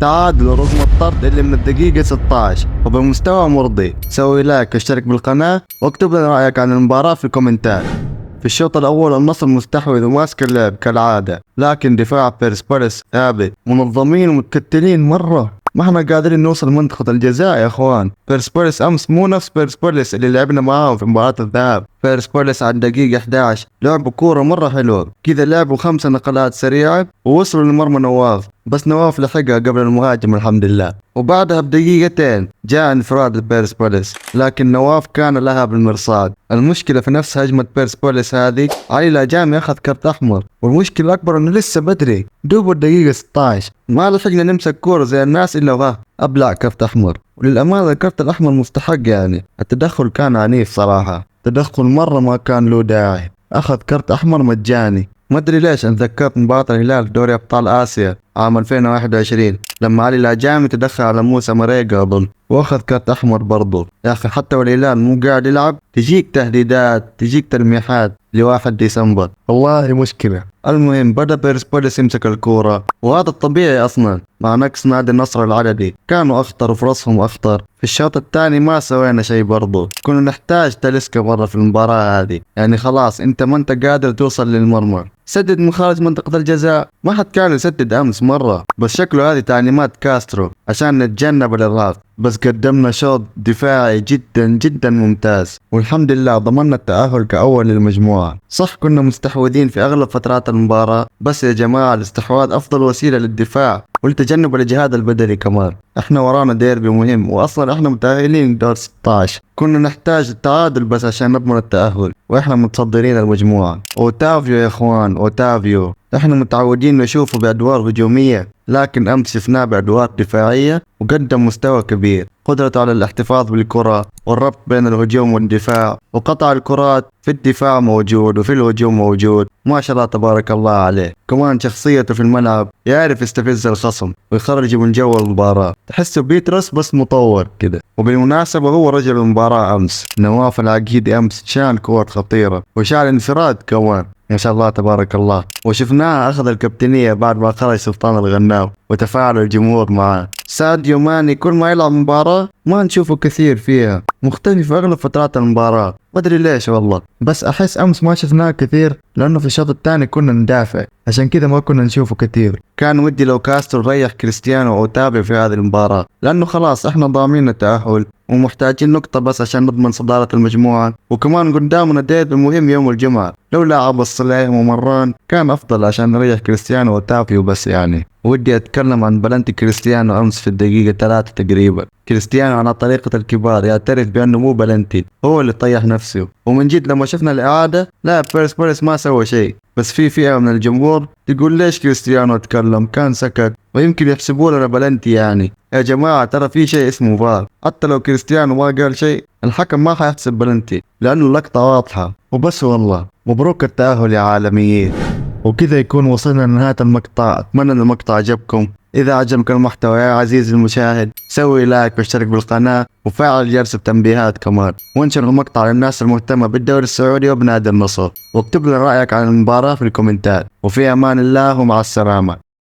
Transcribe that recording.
تعادل رغم الطرد اللي من الدقيقة 16 وبمستوى مرضي. سوي لايك واشترك بالقناة واكتب لنا رأيك عن المباراة في الكومنتات. في الشوط الأول النصر مستحوذ وماسك اللعب كالعادة، لكن دفاع بيرسبوليس ثابت، منظمين ومتكتلين مرة، ما احنا قادرين نوصل منطقة الجزاء يا اخوان. بيرسبوليس امس مو نفس بيرسبوليس اللي لعبنا معاهم في مباراة الذهاب. بيرسبوليس على الدقيقة 11 لعبوا كورة مرة حلوة كذا، لعبوا 5 نقلات سريعة ووصلوا لمرمى نواف، بس نواف لحقها قبل المهاجم الحمد لله. وبعدها بدقيقتين جاء انفراد بيرسبوليس، لكن نواف كان لها بالمرصاد. المشكلة في نفس هجمة بيرسبوليس هذه علي لاجامي اخذ كرت احمر، والمشكلة الاكبر انه لسه بدري دوب الدقيقة 16 ما لحقنا نمسك كورة زي الناس الا وها ابلع كرت احمر. وللامانة الكرت الاحمر مستحق، يعني التدخل كان عنيف صراحة، تدخل مرة ما كان له داعي، اخذ كرت احمر مجاني. ما ادري ليش انا تذكرت مباراة الهلال في دوري ابطال اسيا عام 2021 لما علي لاجامي تدخل على موسى مريقة اظن واخذ كرت احمر برضو. يا اخي حتى والهلال مو قاعد يلعب تجيك تهديدات، تجيك تلميحات لواحد ديسمبر، والله مشكلة. المهم بدأ بيرسبوليس يمسك الكورة، وهذا الطبيعي اصلا مع نقص نادي النصر العددي، كانوا اخطر وفرصهم اخطر. في الشوط الثاني ما سوينا شيء برضو، كنا نحتاج تاليسكا مرة في المباراة هذه، يعني خلاص انت ما انت قادر توصل للمرمى، سدد من خارج منطقة الجزاء. ما حد كان يسدد امس مرة، بس شكله هذه تعليمات كاسترو عشان نتجنب الارهاق. بس قدمنا شوط دفاعي جدا جدا ممتاز، والحمد لله ضمننا التأهل كأول للمجموعة. صح كنا مستحوذين في أغلب فترات المباراة، بس يا جماعة الاستحواذ أفضل وسيلة للدفاع ولتجنب الإجهاد البدني كمان. احنا ورانا ديربي مهم، وأصلا احنا متأهلين دور 16، كنا نحتاج التعادل بس عشان نضمن التأهل، واحنا متصدرين المجموعة. أوتافيو يا إخوان، أوتافيو احنا متعودين نشوفه بأدوار هجومية، لكن أمس شفناه بأدوار دفاعية وقدم مستوى كبير. قدرته على الاحتفاظ بالكرة والربط بين الهجوم والدفاع وقطع الكرات في الدفاع موجود وفي الهجوم موجود، ما شاء الله تبارك الله عليه. كمان شخصيته في الملعب يعرف يستفز الخصم ويخرجه من جو المباراة، تحسه بيترس بس مطور كده. وبالمناسبة هو رجل المباراة أمس، نواف العقيدي أمس شال كور خطيرة وشال انفراد كمان، ما شاء الله تبارك الله. وشفناه أخذ الكابتنية بعد ما خرج سلطان الغناو وتفاعل الجمهور معاه. ساديو ماني كل ما يلعب مباراة ما نشوفه كثير فيها، مختفي في أغلب فترات المباراة، ما أدري ليش والله. بس أحس أمس ما شفناه كثير لأنه في الشوط الثاني كنا ندافع، عشان كذا ما كنا نشوفه كثير. كان ودي لو كاسترو ريح كريستيانو أو تابع في هذه المباراة، لأنه خلاص إحنا ضامنين التأهل ومحتاجين نقطة بس عشان نضمن صدارة المجموعة. وكمان قدامنا ديربي مهم يوم الجمعة، لو لاعب الصليح ومران كان أفضل عشان نريح كريستيانو وتافيو. بس يعني ودي أتكلم عن بلنتي كريستيانو أمس في الدقيقة 3 تقريبا. كريستيانو على طريقة الكبار يعترف بأنه مو بلنتي، هو اللي طيح نفسه. ومن جد لما شفنا الإعادة لا بيرسبوليس ما سوى شيء، بس في فئة من الجمهور تقول ليش كريستيانو تكلم، كان سكت، ويمكن يحسبوا لنا بلنتي. يعني يا جماعة ترى في شيء اسمه فار، حتى لو كريستيانو ما قال شيء الحكم ما حيحسب بلنتي لأنه اللقطة واضحة. وبس والله مبروك التأهل يا عالميين. وكذا يكون وصلنا لنهاية المقطع، أتمنى أن المقطع عجبكم. إذا عجبك المحتوى يا عزيزي المشاهد سوي لايك واشترك بالقناة وفعل جرس التنبيهات كمان، وانشر المقطع للناس المهتمة بالدوري السعودي وبنادي النصر، واكتب لنا رأيك عن المباراة في الكومنتات. وفي أمان الله ومع السلامة.